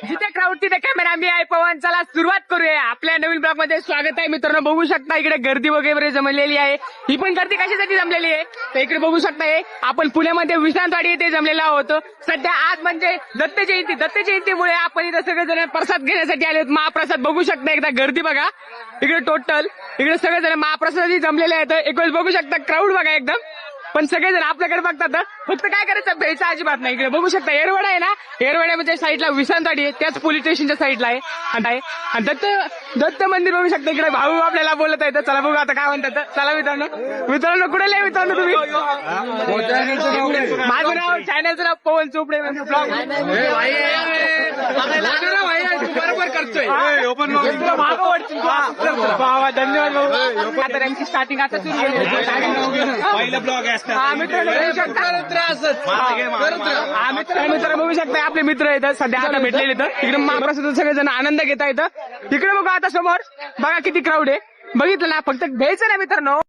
जिथे क्राऊड तिथे कॅमेरा मी आहे पवन. चला सुरुवात करूया आपल्या नवीन ब्लॉग मध्ये. स्वागत आहे मित्रांनो. बघू शकता इकडे गर्दी वगैरे जमलेली आहे. ही पण गर्दी कशासाठी जमलेली आहे तर इकडे बघू शकताय आपण पुण्यामध्ये विश्रांतवाडी येथे जमलेलो आहोत. सध्या आज म्हणजे दत्त जयंतीमुळे आपण इथे सगळेजण प्रसाद घेण्यासाठी आले. महाप्रसाद बघू शकता. एकदा गर्दी बघा इकडे टोटल. इकडे सगळेजण महाप्रसाद जमलेले आहेत. एक वेळेस बघू शकता क्राऊड बघा एकदम. पण सगळेजण आपल्याकडे बघतात. फक्त काय करायचं भ्यायचं अजिबात नाही. इकडे बघू शकता एरवडा आहे ना. एरवड्यामध्ये साईडला विश्रांतवाडी आहे. त्याच पोलीस स्टेशनच्या साईडला आहे. आणि दत्त मंदिर बघू शकता. इकडे भाऊ आपल्याला बोलत आहेत. चला बघू आता काय म्हणतात. चला मित्रांनो कुठे लय मित्रांनो तुम्ही. माझं नाव चॅनलचं नाव पवन चोपडे ब्लॉग. बरोबर करतोय. धन्यवाद भाऊ. आता त्यांची स्टार्टिंग आता सुरू मित्रांनो बघू शकता आपले मित्र आहेत. सध्या आता भेटलेले तर इकडे महाप्रसाद सगळेजण आनंद घेता येतं. इकडे बघा आता समोर बघा किती क्राऊड आहे. बघितलं ना. फक्त घ्यायचं ना मित्रांनो.